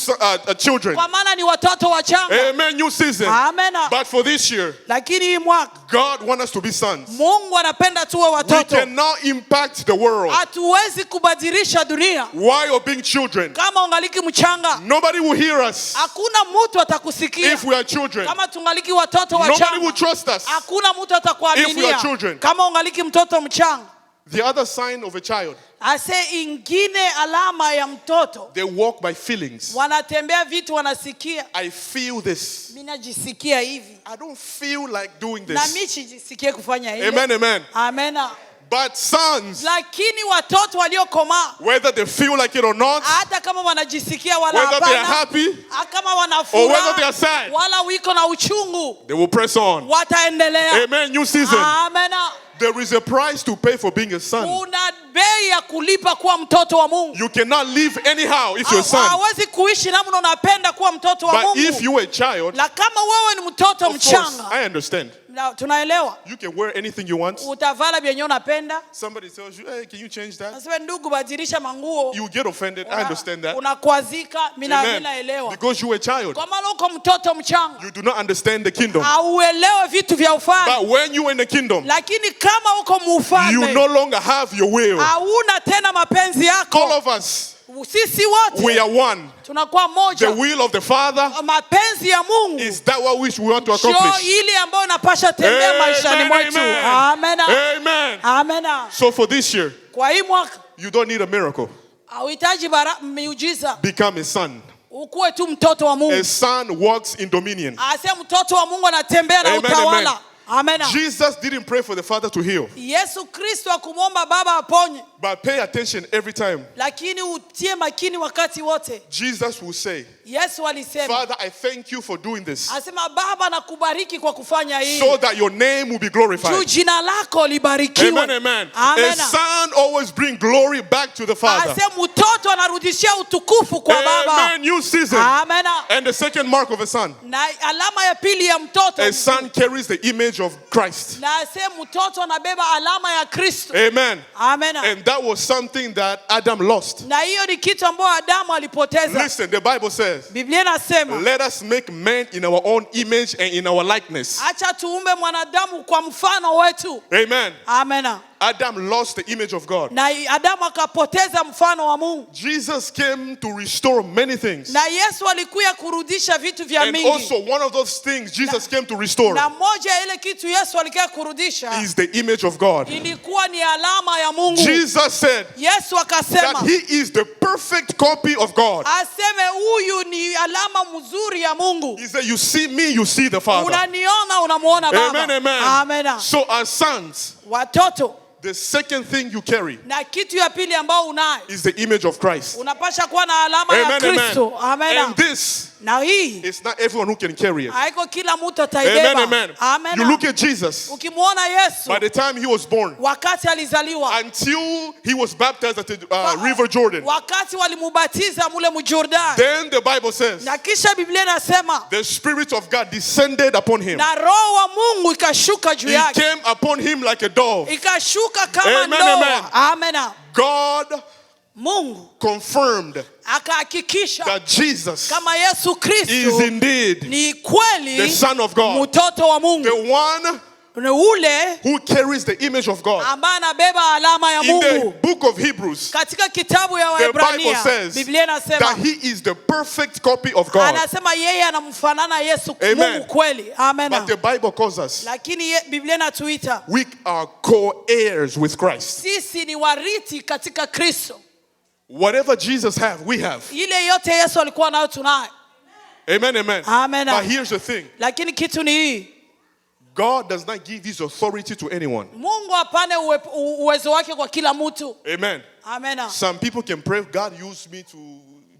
[SPEAKER 1] children.
[SPEAKER 2] Kwa maana ni watoto wachanga.
[SPEAKER 1] Amen. New season.
[SPEAKER 2] Amena.
[SPEAKER 1] But for this year,
[SPEAKER 2] Lakini hii mwaka
[SPEAKER 1] God wants us to be sons.
[SPEAKER 2] Mungu anapenda tuwe
[SPEAKER 1] We
[SPEAKER 2] watoto.
[SPEAKER 1] cannot impact the world
[SPEAKER 2] Hatuwezi kubadilisha dunia
[SPEAKER 1] while being children.
[SPEAKER 2] kama ungaliki mchanga.
[SPEAKER 1] Nobody will hear us
[SPEAKER 2] Hakuna mtu atakusikia
[SPEAKER 1] if we are children.
[SPEAKER 2] kama tungaliki watoto
[SPEAKER 1] Nobody will
[SPEAKER 2] wachanga.
[SPEAKER 1] trust us.
[SPEAKER 2] Hakuna mtu
[SPEAKER 1] If we are
[SPEAKER 2] atakuaminia
[SPEAKER 1] children.
[SPEAKER 2] kama ungaliki mtoto mchanga.
[SPEAKER 1] The other sign of a child,
[SPEAKER 2] Ase ingine alama ya mtoto,
[SPEAKER 1] they walk by feelings.
[SPEAKER 2] wanatembea vitu wanasikia.
[SPEAKER 1] I feel this.
[SPEAKER 2] Mimi najisikia hivi.
[SPEAKER 1] I don't feel like doing
[SPEAKER 2] Na
[SPEAKER 1] this.
[SPEAKER 2] mimi sijisikie kufanya hivi.
[SPEAKER 1] Amen, amen.
[SPEAKER 2] Amena.
[SPEAKER 1] But sons,
[SPEAKER 2] Lakini watoto waliokomaa,
[SPEAKER 1] whether they feel like it or not,
[SPEAKER 2] hata kama wanajisikia wala
[SPEAKER 1] whether they are
[SPEAKER 2] hapana,
[SPEAKER 1] happy
[SPEAKER 2] kama wana
[SPEAKER 1] or whether they are
[SPEAKER 2] furaha
[SPEAKER 1] sad,
[SPEAKER 2] wala wiko na uchungu,
[SPEAKER 1] they will press on.
[SPEAKER 2] wataendelea.
[SPEAKER 1] Amen. New season.
[SPEAKER 2] Amena.
[SPEAKER 1] There is a price to pay for being a son.
[SPEAKER 2] Kuna bei ya kulipa kuwa mtoto wa Mungu.
[SPEAKER 1] You cannot live anyhow if you're a son.
[SPEAKER 2] Hawezi kuishi namna unapenda kuwa mtoto wa
[SPEAKER 1] But
[SPEAKER 2] Mungu.
[SPEAKER 1] if you're a child,
[SPEAKER 2] La kama wewe ni mtoto
[SPEAKER 1] of course,
[SPEAKER 2] mchanga,
[SPEAKER 1] I understand.
[SPEAKER 2] na tunaelewa.
[SPEAKER 1] You can wear anything you want.
[SPEAKER 2] Utavala vyenye unapenda.
[SPEAKER 1] Somebody tells you, hey, can you change that?
[SPEAKER 2] Nasema ndugu, badilisha manguo.
[SPEAKER 1] You get offended. I understand that.
[SPEAKER 2] Unakwazika, mimi
[SPEAKER 1] Amen.
[SPEAKER 2] naelewa.
[SPEAKER 1] Because you're a child.
[SPEAKER 2] Kwa maana uko mtoto mchanga,
[SPEAKER 1] You do not understand the kingdom.
[SPEAKER 2] hauelewe vitu vya ufalme.
[SPEAKER 1] But when you're in the kingdom,
[SPEAKER 2] Lakini kama uko
[SPEAKER 1] you
[SPEAKER 2] mufalme,
[SPEAKER 1] no longer have your will.
[SPEAKER 2] hauna tena mapenzi
[SPEAKER 1] All
[SPEAKER 2] yako.
[SPEAKER 1] of us,
[SPEAKER 2] Sisi
[SPEAKER 1] we
[SPEAKER 2] wote
[SPEAKER 1] are one.
[SPEAKER 2] tunakuwa
[SPEAKER 1] The
[SPEAKER 2] moja.
[SPEAKER 1] will of the Father
[SPEAKER 2] Mapenzi ya Mungu
[SPEAKER 1] is that what we want to
[SPEAKER 2] sio
[SPEAKER 1] accomplish.
[SPEAKER 2] ile ambayo inapasha tembea maishani mwetu. Amen.
[SPEAKER 1] Amen.
[SPEAKER 2] Amen.
[SPEAKER 1] So for this year,
[SPEAKER 2] Kwa hii mwaka
[SPEAKER 1] you don't need a miracle.
[SPEAKER 2] hauhitaji miujiza,
[SPEAKER 1] Become a son.
[SPEAKER 2] ukuwe tu mtoto wa
[SPEAKER 1] A
[SPEAKER 2] Mungu.
[SPEAKER 1] son walks in dominion.
[SPEAKER 2] Ase mtoto wa Mungu anatembea na
[SPEAKER 1] Amen,
[SPEAKER 2] utawala. Amen.
[SPEAKER 1] Jesus didn't pray for the Father to heal,
[SPEAKER 2] Yesu Kristo akumwomba Baba aponye,
[SPEAKER 1] but pay attention every time.
[SPEAKER 2] lakini utie makini wakati wote.
[SPEAKER 1] Jesus will say,
[SPEAKER 2] Yesu alisema,
[SPEAKER 1] Father, I thank you for doing this
[SPEAKER 2] asema Baba nakubariki kwa kufanya hii.
[SPEAKER 1] so that your name will be
[SPEAKER 2] Juu
[SPEAKER 1] glorified.
[SPEAKER 2] jina lako libarikiwe.
[SPEAKER 1] Amen, amen.
[SPEAKER 2] Amen.
[SPEAKER 1] A son always brings glory back to the Father.
[SPEAKER 2] Ase mtoto anarudishia utukufu kwa Baba.
[SPEAKER 1] Amen. New season.
[SPEAKER 2] Amen.
[SPEAKER 1] And the second mark of a son.
[SPEAKER 2] Na alama ya pili ya mtoto,
[SPEAKER 1] A son carries the image of Christ.
[SPEAKER 2] na ase mtoto anabeba alama ya Kristo.
[SPEAKER 1] Amen.
[SPEAKER 2] Amen.
[SPEAKER 1] And that was something that Adam lost.
[SPEAKER 2] Na hiyo ni kitu ambayo Adamu alipoteza.
[SPEAKER 1] Listen, the Bible says,
[SPEAKER 2] Biblia inasema,
[SPEAKER 1] let us make man in our own image and in our likeness.
[SPEAKER 2] acha tuumbe mwanadamu kwa mfano wetu.
[SPEAKER 1] Amen.
[SPEAKER 2] Amen.
[SPEAKER 1] Adam lost the image of God.
[SPEAKER 2] na Adamu akapoteza mfano wa Mungu.
[SPEAKER 1] Jesus came to restore many things.
[SPEAKER 2] Na Yesu alikuja kurudisha vitu vya
[SPEAKER 1] And
[SPEAKER 2] mingi.
[SPEAKER 1] also one of those things Jesus came to restore
[SPEAKER 2] Na moja ya ile kitu Yesu alikuja kurudisha
[SPEAKER 1] is the image of God.
[SPEAKER 2] ilikuwa ni alama ya Mungu.
[SPEAKER 1] Jesus said
[SPEAKER 2] Yesu
[SPEAKER 1] that
[SPEAKER 2] akasema
[SPEAKER 1] he is the perfect copy of God.
[SPEAKER 2] aseme huyu ni alama mzuri ya Mungu.
[SPEAKER 1] He said, you see me, you see the Father.
[SPEAKER 2] Unaniona unamuona Baba.
[SPEAKER 1] Amen, amen.
[SPEAKER 2] Amen.
[SPEAKER 1] So as sons,
[SPEAKER 2] Watoto,
[SPEAKER 1] the second thing you carry
[SPEAKER 2] na kitu ya pili ambao unayo
[SPEAKER 1] is the image of Christ.
[SPEAKER 2] unapasha kuwa na alama ya
[SPEAKER 1] Amen,
[SPEAKER 2] Kristo.
[SPEAKER 1] amen.
[SPEAKER 2] Amen.
[SPEAKER 1] And this
[SPEAKER 2] Na hii
[SPEAKER 1] is not everyone who can carry it.
[SPEAKER 2] haiko kila mtu
[SPEAKER 1] Amen,
[SPEAKER 2] ataibeba.
[SPEAKER 1] amen.
[SPEAKER 2] Amen.
[SPEAKER 1] You look at Jesus.
[SPEAKER 2] Ukimwona Yesu
[SPEAKER 1] By the time he was born,
[SPEAKER 2] wakati alizaliwa,
[SPEAKER 1] until he was baptized at the River Jordan,
[SPEAKER 2] wakati walimubatiza mule mujordani,
[SPEAKER 1] then the Bible says
[SPEAKER 2] na kisha Biblia inasema
[SPEAKER 1] the Spirit of God descended upon him.
[SPEAKER 2] na roho wa Mungu ikashuka juu
[SPEAKER 1] He
[SPEAKER 2] yake,
[SPEAKER 1] came upon him like a dove.
[SPEAKER 2] ikashuka kama
[SPEAKER 1] Amen,
[SPEAKER 2] ndoa. Amen.
[SPEAKER 1] God
[SPEAKER 2] Mungu
[SPEAKER 1] confirmed
[SPEAKER 2] akahakikisha
[SPEAKER 1] that Jesus
[SPEAKER 2] kama Yesu
[SPEAKER 1] is
[SPEAKER 2] Kristo
[SPEAKER 1] indeed
[SPEAKER 2] ni kweli
[SPEAKER 1] the Son of God,
[SPEAKER 2] mtoto wa Mungu,
[SPEAKER 1] the one
[SPEAKER 2] ni ule
[SPEAKER 1] who carries the image of God.
[SPEAKER 2] ambaye anabeba alama ya
[SPEAKER 1] In the
[SPEAKER 2] Mungu.
[SPEAKER 1] book of Hebrews,
[SPEAKER 2] Katika kitabu ya
[SPEAKER 1] the Bible
[SPEAKER 2] Waebrania
[SPEAKER 1] says
[SPEAKER 2] Biblia inasema
[SPEAKER 1] that he is the perfect copy of God.
[SPEAKER 2] anasema yeye anamfanana Yesu
[SPEAKER 1] Amen.
[SPEAKER 2] Mungu kweli. Amen.
[SPEAKER 1] But the Bible calls us,
[SPEAKER 2] Lakini Biblia inatuita
[SPEAKER 1] we are co-heirs with Christ.
[SPEAKER 2] sisi ni wariti katika Kristo.
[SPEAKER 1] Whatever Jesus have, we have.
[SPEAKER 2] Ile yote Yesu alikuwa nayo tunayo.
[SPEAKER 1] Amen, amen.
[SPEAKER 2] Amen.
[SPEAKER 1] But here's the thing.
[SPEAKER 2] Lakini kitu ni hii,
[SPEAKER 1] God does not give his authority to anyone.
[SPEAKER 2] Mungu hapane uwezo wake kwa kila mtu.
[SPEAKER 1] Amen.
[SPEAKER 2] Amen.
[SPEAKER 1] Some people can pray, God use me to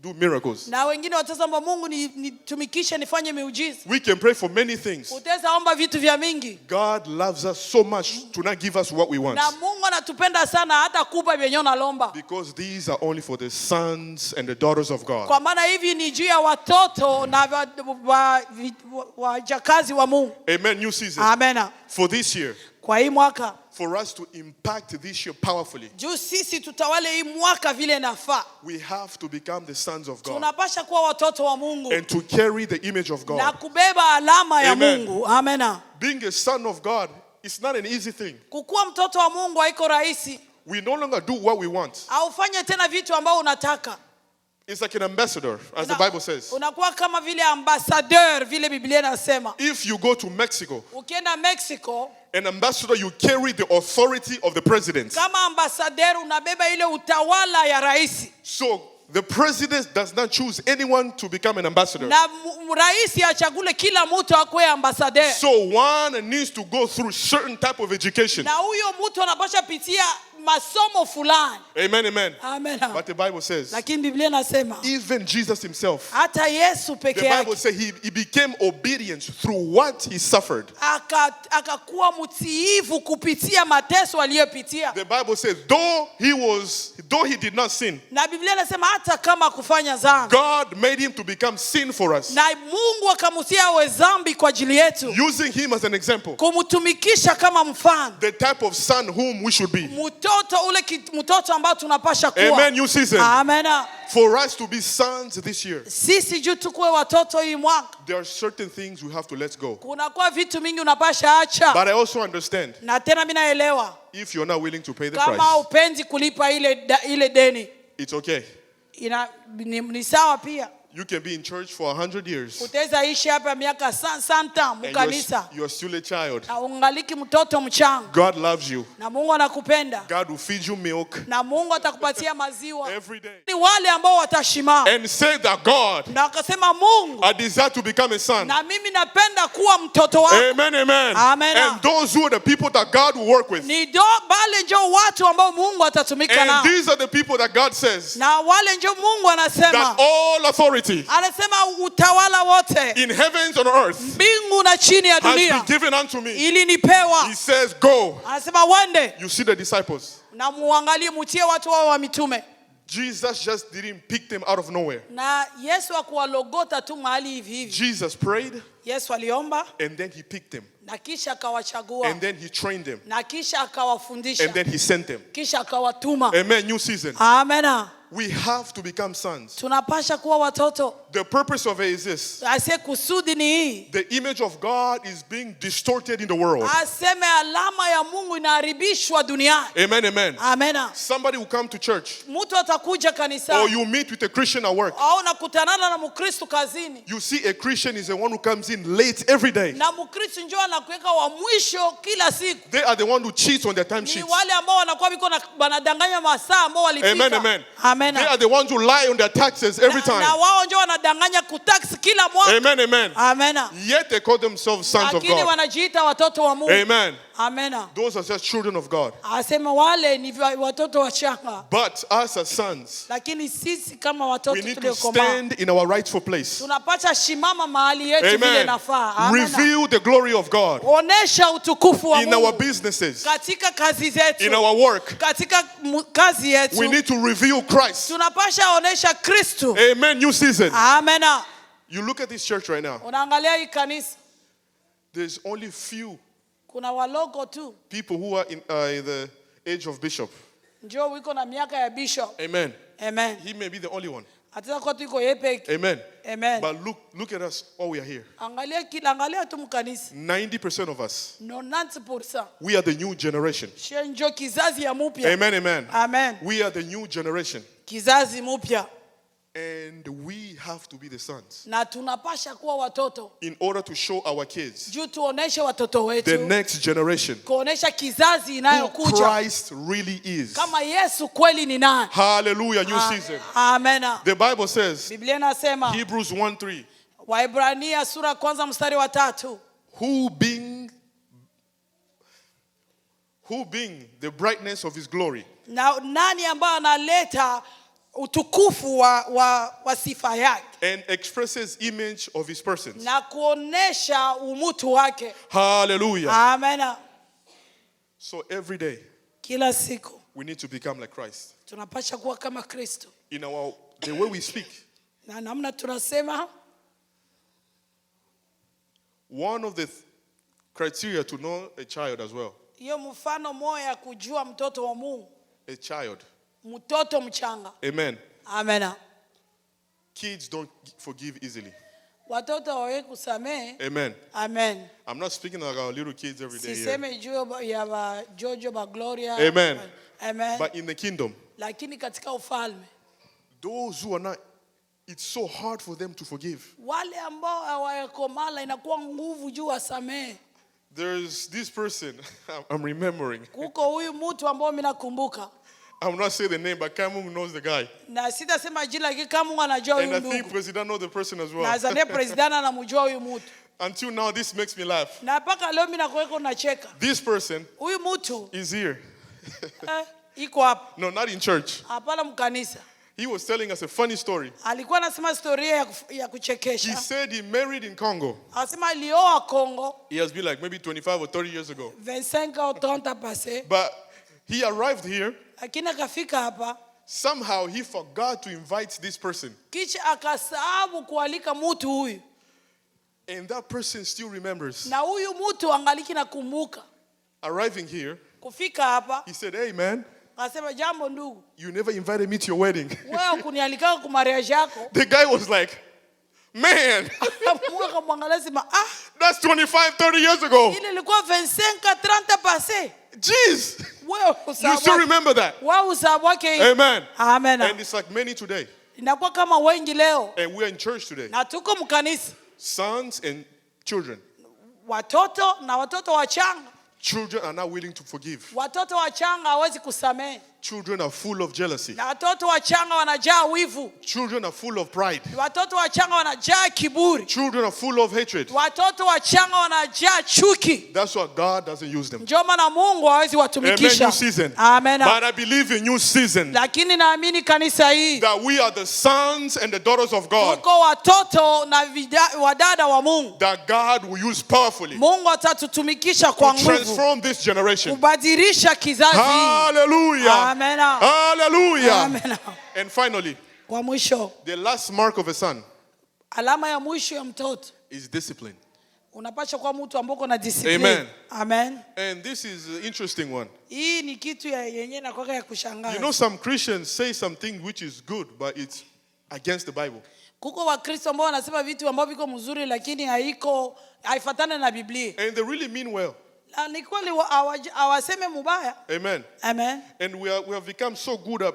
[SPEAKER 1] do miracles.
[SPEAKER 2] Na wengine watasema Mungu nitumikishe nifanye miujiza.
[SPEAKER 1] We can pray for many things.
[SPEAKER 2] Utaweza omba vitu vya mingi.
[SPEAKER 1] God loves us so much to not give us what we want.
[SPEAKER 2] Na Mungu anatupenda sana hata kupa vyenye unalomba.
[SPEAKER 1] Because these are only for the sons and the daughters of God.
[SPEAKER 2] Kwa maana hivi ni juu ya watoto na wajakazi wa Mungu.
[SPEAKER 1] Amen. New season.
[SPEAKER 2] Amen.
[SPEAKER 1] For this year,
[SPEAKER 2] Kwa hii mwaka,
[SPEAKER 1] for us to impact this year powerfully,
[SPEAKER 2] juu sisi tutawale hii mwaka vile nafaa,
[SPEAKER 1] we have to become the sons of God
[SPEAKER 2] tunapasha kuwa watoto wa Mungu
[SPEAKER 1] and to carry the image of
[SPEAKER 2] na
[SPEAKER 1] God.
[SPEAKER 2] kubeba alama ya
[SPEAKER 1] Amen.
[SPEAKER 2] Mungu. Amen.
[SPEAKER 1] Being a son of God is not an easy thing.
[SPEAKER 2] Kukuwa mtoto wa Mungu haiko rahisi.
[SPEAKER 1] We no longer do what we want.
[SPEAKER 2] Aufanye tena vitu ambao unataka.
[SPEAKER 1] It's like an ambassador, as the Bible says.
[SPEAKER 2] Unakuwa kama vile ambassadeur vile Biblia inasema.
[SPEAKER 1] If you go to Mexico,
[SPEAKER 2] Ukienda Mexico,
[SPEAKER 1] an ambassador, you carry the authority of the president.
[SPEAKER 2] kama ambassadeur unabeba ile utawala ya rais.
[SPEAKER 1] So the president does not choose anyone to become an ambassador.
[SPEAKER 2] Na rais achagule kila mtu akuwe ambassadeur.
[SPEAKER 1] So one needs to go through certain type of education.
[SPEAKER 2] Na huyo mtu anapaswa pitia masomo fulani.
[SPEAKER 1] Amen, amen.
[SPEAKER 2] Amen.
[SPEAKER 1] But the Bible says,
[SPEAKER 2] Lakini Biblia inasema
[SPEAKER 1] even Jesus himself,
[SPEAKER 2] hata Yesu
[SPEAKER 1] the
[SPEAKER 2] peke
[SPEAKER 1] Bible
[SPEAKER 2] yake
[SPEAKER 1] says he became obedient through what he suffered.
[SPEAKER 2] akakuwa mtiifu kupitia mateso aliyopitia.
[SPEAKER 1] The Bible says, though he did not sin,
[SPEAKER 2] Na Biblia inasema hata kama kufanya dhambi,
[SPEAKER 1] God made him to become sin for us,
[SPEAKER 2] na Mungu akamtia awe dhambi kwa ajili yetu,
[SPEAKER 1] using him as an example,
[SPEAKER 2] kumtumikisha kama mfano,
[SPEAKER 1] the type of son whom we should be.
[SPEAKER 2] mtoto ambao tunapasha kuwa.
[SPEAKER 1] Amen, new season.
[SPEAKER 2] Amen.
[SPEAKER 1] For us to be sons this year,
[SPEAKER 2] Sisi juu tukuwe watoto hii mwaka,
[SPEAKER 1] there are certain things we have to let go.
[SPEAKER 2] kunakuwa vitu mingi unapasha acha.
[SPEAKER 1] But I also understand,
[SPEAKER 2] Na tena mimi naelewa
[SPEAKER 1] if you're not willing to pay the
[SPEAKER 2] kama
[SPEAKER 1] price,
[SPEAKER 2] upendi kulipa ile deni,
[SPEAKER 1] it's okay.
[SPEAKER 2] ni sawa pia.
[SPEAKER 1] You can be in church for 100 years
[SPEAKER 2] Utaweza ishi hapa miaka santa
[SPEAKER 1] and
[SPEAKER 2] mkanisa
[SPEAKER 1] you're still a child.
[SPEAKER 2] na ungaliki mtoto mchanga,
[SPEAKER 1] God loves you.
[SPEAKER 2] na Mungu anakupenda,
[SPEAKER 1] God will feed you milk
[SPEAKER 2] na Mungu atakupatia maziwa.
[SPEAKER 1] every day.
[SPEAKER 2] Ni wale ambao watashimama
[SPEAKER 1] And say that God,
[SPEAKER 2] na wakasema Mungu,
[SPEAKER 1] I desire to become a son.
[SPEAKER 2] na mimi napenda kuwa mtoto wako.
[SPEAKER 1] Amen, amen.
[SPEAKER 2] Amen.
[SPEAKER 1] And those who are the people that God will work with.
[SPEAKER 2] Bale njo watu ambao Mungu atatumika
[SPEAKER 1] And
[SPEAKER 2] nao,
[SPEAKER 1] these are the people that God says
[SPEAKER 2] na wale njo Mungu anasema,
[SPEAKER 1] that all authority
[SPEAKER 2] anasema utawala wote
[SPEAKER 1] in heavens and on earth
[SPEAKER 2] mbingu na chini ya
[SPEAKER 1] has been
[SPEAKER 2] dunia
[SPEAKER 1] given unto me.
[SPEAKER 2] ilinipewa.
[SPEAKER 1] He says, go.
[SPEAKER 2] Anasema wende
[SPEAKER 1] You see the disciples.
[SPEAKER 2] na muangalie, mutie watu wao wa mitume.
[SPEAKER 1] Jesus just didn't pick them out of nowhere.
[SPEAKER 2] Na Yesu akuwalogota tu mahali hivi hivi.
[SPEAKER 1] Jesus prayed
[SPEAKER 2] Yesu aliomba
[SPEAKER 1] and then he picked them.
[SPEAKER 2] na kisha akawachagua,
[SPEAKER 1] And then he trained them.
[SPEAKER 2] na kisha akawafundisha,
[SPEAKER 1] And then he sent them.
[SPEAKER 2] kisha akawatuma.
[SPEAKER 1] Amen. New season.
[SPEAKER 2] Amen.
[SPEAKER 1] We have to become sons.
[SPEAKER 2] tunapasha kuwa watoto.
[SPEAKER 1] The purpose of it is this.
[SPEAKER 2] Ase kusudi ni hii.
[SPEAKER 1] The image of God is being distorted in the world.
[SPEAKER 2] Aseme alama ya Mungu inaharibishwa duniani.
[SPEAKER 1] Amen, amen.
[SPEAKER 2] Amena.
[SPEAKER 1] Somebody will come to church.
[SPEAKER 2] Mtu atakuja kanisani.
[SPEAKER 1] Or you meet with a Christian at work.
[SPEAKER 2] Au nakutanana na Mkristo kazini.
[SPEAKER 1] You see a Christian is the one who comes in late every day.
[SPEAKER 2] Na Mkristo njoo anakuweka wa mwisho kila siku.
[SPEAKER 1] They are the one who cheats on their time
[SPEAKER 2] Ni
[SPEAKER 1] sheets.
[SPEAKER 2] wale ambao wanakuwa biko na wanadanganya masaa ambao walifika.
[SPEAKER 1] Amen, amen.
[SPEAKER 2] Amen.
[SPEAKER 1] They are the ones who lie on their taxes every time.
[SPEAKER 2] Na wao njoo wanadanganya kutax kila mwaka.
[SPEAKER 1] Amen, amen.
[SPEAKER 2] Amen.
[SPEAKER 1] Yet they call themselves sons of
[SPEAKER 2] Lakini
[SPEAKER 1] God.
[SPEAKER 2] wanajiita watoto wa Mungu.
[SPEAKER 1] Amen.
[SPEAKER 2] Amen.
[SPEAKER 1] Those are just children of God.
[SPEAKER 2] Asema wale ni watoto wachanga.
[SPEAKER 1] But us as sons,
[SPEAKER 2] Lakini sisi kama watoto
[SPEAKER 1] we need to
[SPEAKER 2] tuliokomaa
[SPEAKER 1] stand in our rightful place.
[SPEAKER 2] tunapata shimama mahali yetu vile
[SPEAKER 1] Amen.
[SPEAKER 2] nafaa. Amen.
[SPEAKER 1] Reveal the glory of God
[SPEAKER 2] Onesha utukufu wa
[SPEAKER 1] in our
[SPEAKER 2] Mungu
[SPEAKER 1] businesses,
[SPEAKER 2] katika kazi zetu.
[SPEAKER 1] in our work.
[SPEAKER 2] Katika kazi yetu.
[SPEAKER 1] We need to reveal Christ.
[SPEAKER 2] Tunapasha onesha Kristo.
[SPEAKER 1] Amen. New season.
[SPEAKER 2] Amen.
[SPEAKER 1] You look at this church right now.
[SPEAKER 2] Unaangalia hii kanisa.
[SPEAKER 1] There's only few
[SPEAKER 2] Kuna walogo tu.
[SPEAKER 1] people who are in the age of bishop.
[SPEAKER 2] Njoo wiko na miaka ya bishop.
[SPEAKER 1] Amen.
[SPEAKER 2] Amen.
[SPEAKER 1] He may be the only one.
[SPEAKER 2] Ataka kwa tuko yepeki.
[SPEAKER 1] Amen.
[SPEAKER 2] Amen.
[SPEAKER 1] But look at us. All we are here.
[SPEAKER 2] Angalia tu mkanisa.
[SPEAKER 1] 90% of us.
[SPEAKER 2] 90%.
[SPEAKER 1] We are the new generation.
[SPEAKER 2] Njo kizazi ya mupya.
[SPEAKER 1] Amen. Amen.
[SPEAKER 2] Amen.
[SPEAKER 1] We are the new generation.
[SPEAKER 2] Kizazi mupya.
[SPEAKER 1] And we have to be the sons.
[SPEAKER 2] Na tunapasha kuwa watoto.
[SPEAKER 1] In order to show our kids.
[SPEAKER 2] Juu tuoneshe watoto wetu.
[SPEAKER 1] The next generation.
[SPEAKER 2] Kuonesha kizazi
[SPEAKER 1] Who
[SPEAKER 2] inayokuja.
[SPEAKER 1] Christ really is.
[SPEAKER 2] Kama Yesu kweli ni nani.
[SPEAKER 1] Hallelujah. New season.
[SPEAKER 2] Amen.
[SPEAKER 1] The Bible says.
[SPEAKER 2] Biblia inasema.
[SPEAKER 1] Hebrews 1:3.
[SPEAKER 2] Waebrania sura kwanza mstari wa 3.
[SPEAKER 1] Who being the brightness of his glory.
[SPEAKER 2] Na nani ambaye analeta utukufu wa sifa yake.
[SPEAKER 1] And expresses image of his persons.
[SPEAKER 2] Na kuonesha umutu wake.
[SPEAKER 1] Hallelujah.
[SPEAKER 2] Amen.
[SPEAKER 1] So every day.
[SPEAKER 2] Kila siku.
[SPEAKER 1] We need to become like Christ.
[SPEAKER 2] Tunapasha kuwa kama Kristo.
[SPEAKER 1] In the way we speak.
[SPEAKER 2] Na namna tunasema.
[SPEAKER 1] One of the criteria to know a child as well.
[SPEAKER 2] Hiyo mfano moja kujua mtoto wa Mungu.
[SPEAKER 1] A child.
[SPEAKER 2] Mtoto mchanga.
[SPEAKER 1] Amen.
[SPEAKER 2] Amen.
[SPEAKER 1] Kids don't forgive easily.
[SPEAKER 2] Watoto hawawe kusamehe.
[SPEAKER 1] Amen.
[SPEAKER 2] Amen.
[SPEAKER 1] I'm not speaking like our little kids every day.
[SPEAKER 2] Siseme juu ya ba Jojo ba Gloria.
[SPEAKER 1] Amen.
[SPEAKER 2] Amen.
[SPEAKER 1] But in the kingdom.
[SPEAKER 2] Lakini katika ufalme.
[SPEAKER 1] Those who are not, it's so hard for them to forgive.
[SPEAKER 2] Wale ambao hawayakomala inakuwa nguvu juu wasamehe.
[SPEAKER 1] There's this person I'm remembering.
[SPEAKER 2] Kuko huyu mtu ambao mimi nakumbuka.
[SPEAKER 1] I will not say the name, but Kamu knows the guy.
[SPEAKER 2] Na sitasema jina lakini kama anajua huyu
[SPEAKER 1] And
[SPEAKER 2] ndugu.
[SPEAKER 1] I think President knows the person as well.
[SPEAKER 2] Na zane president anamjua huyu mtu.
[SPEAKER 1] Until now, this makes me laugh.
[SPEAKER 2] Na paka leo mimi nakuweka unacheka.
[SPEAKER 1] This person
[SPEAKER 2] Huyu mtu
[SPEAKER 1] is here.
[SPEAKER 2] Iko hapa.
[SPEAKER 1] No, not in church.
[SPEAKER 2] Hapana mkanisa.
[SPEAKER 1] He was telling us a funny story.
[SPEAKER 2] Alikuwa anasema historia ya kuchekesha.
[SPEAKER 1] He said he married in Congo.
[SPEAKER 2] Anasema alioa Kongo.
[SPEAKER 1] He has been like maybe 25 or 30 years ago.
[SPEAKER 2] 25 au 30 passé.
[SPEAKER 1] But he arrived here.
[SPEAKER 2] Lakini akafika hapa.
[SPEAKER 1] Somehow he forgot to invite this person.
[SPEAKER 2] Kisha akasahau kualika mtu huyu.
[SPEAKER 1] And that person still remembers.
[SPEAKER 2] Na huyu mtu angaliki nakumbuka.
[SPEAKER 1] Arriving here.
[SPEAKER 2] Kufika hapa.
[SPEAKER 1] He said, "Hey man.
[SPEAKER 2] Akasema jambo ndugu.
[SPEAKER 1] You never invited me to your wedding."
[SPEAKER 2] Wewe kunialika kwa marriage yako.
[SPEAKER 1] The guy was like, "Man, that's 25, 30 years ago."
[SPEAKER 2] Ile ilikuwa 25 30 passé.
[SPEAKER 1] Jeez.
[SPEAKER 2] Wewe
[SPEAKER 1] You still remember that?
[SPEAKER 2] Wewe usabwake.
[SPEAKER 1] Amen.
[SPEAKER 2] Amen.
[SPEAKER 1] And it's like many today.
[SPEAKER 2] Inakuwa kama wengi leo.
[SPEAKER 1] And we're in church today.
[SPEAKER 2] Na tuko mkanisa.
[SPEAKER 1] Sons and children.
[SPEAKER 2] Watoto na watoto wachanga.
[SPEAKER 1] Children are not willing to forgive.
[SPEAKER 2] Watoto wachanga hawezi kusamehe.
[SPEAKER 1] Children are full of jealousy.
[SPEAKER 2] Na watoto wachanga wanajaa wivu.
[SPEAKER 1] Children are full of pride.
[SPEAKER 2] Watoto wachanga wanajaa kiburi.
[SPEAKER 1] Children are full of hatred.
[SPEAKER 2] Watoto wachanga wanajaa chuki.
[SPEAKER 1] That's why God doesn't use them.
[SPEAKER 2] Ndio maana Mungu hawezi watumikisha.
[SPEAKER 1] Amen. New season.
[SPEAKER 2] Amen.
[SPEAKER 1] But I believe in new season.
[SPEAKER 2] Lakini naamini kanisa hii.
[SPEAKER 1] That we are the sons and the daughters of God.
[SPEAKER 2] Tuko watoto na wadada wa Mungu.
[SPEAKER 1] That God will use powerfully.
[SPEAKER 2] Mungu atatutumikisha kwa nguvu.
[SPEAKER 1] Transform this generation.
[SPEAKER 2] Kubadilisha kizazi.
[SPEAKER 1] Hallelujah.
[SPEAKER 2] Amen.
[SPEAKER 1] Hallelujah.
[SPEAKER 2] Amen.
[SPEAKER 1] And finally,
[SPEAKER 2] kwa mwisho,
[SPEAKER 1] the last mark of a son
[SPEAKER 2] alama ya mwisho ya mtoto
[SPEAKER 1] is discipline.
[SPEAKER 2] Unapaswa kuwa mtu ambaye na discipline.
[SPEAKER 1] Amen.
[SPEAKER 2] Amen.
[SPEAKER 1] And this is an interesting one.
[SPEAKER 2] Hii ni kitu yenyewe na kwa ya kushangaza.
[SPEAKER 1] You know, some Christians say something which is good, but it's against the Bible.
[SPEAKER 2] Kuko Wakristo ambao wanasema vitu ambavyo viko mzuri lakini haifuatani na Biblia.
[SPEAKER 1] And they really mean well.
[SPEAKER 2] Na ni kweli hawaseme mubaya.
[SPEAKER 1] Amen.
[SPEAKER 2] Amen.
[SPEAKER 1] And we have become so good at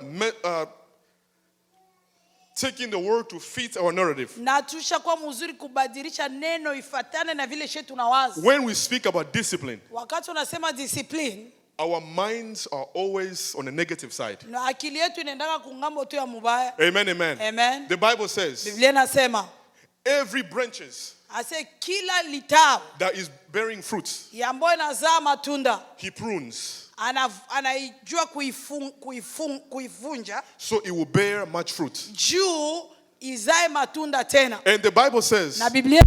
[SPEAKER 1] taking the word to fit our narrative.
[SPEAKER 2] Na tushakuwa mzuri kubadilisha neno ifuatane na vile shetu tunawaza.
[SPEAKER 1] When we speak about discipline,
[SPEAKER 2] wakati unasema discipline,
[SPEAKER 1] our minds are always on the negative side.
[SPEAKER 2] na akili yetu inaendaka kungambo tu ya mubaya.
[SPEAKER 1] Amen, amen.
[SPEAKER 2] Amen.
[SPEAKER 1] The Bible says,
[SPEAKER 2] Biblia inasema,
[SPEAKER 1] every branches
[SPEAKER 2] ase kila litao
[SPEAKER 1] that is bearing fruits,
[SPEAKER 2] ambayo inazaa matunda,
[SPEAKER 1] he prunes,
[SPEAKER 2] anaijua kuivunja
[SPEAKER 1] so it will bear much fruit.
[SPEAKER 2] juu izae matunda tena.
[SPEAKER 1] And the Bible says,
[SPEAKER 2] Na Biblia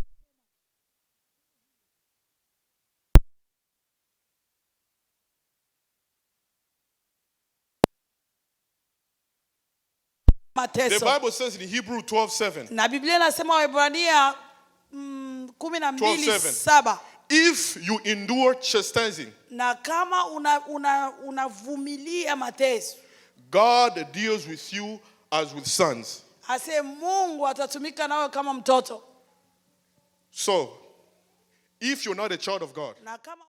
[SPEAKER 1] the Bible says in Hebrew 12:7,
[SPEAKER 2] na Biblia inasema Waebrania 12:7,
[SPEAKER 1] if you endure chastising,
[SPEAKER 2] na kama unavumilia mateso,
[SPEAKER 1] God deals with you as with sons.
[SPEAKER 2] ase Mungu atatumika nawe kama mtoto.
[SPEAKER 1] So, if you're not a child of God,
[SPEAKER 2] Na kama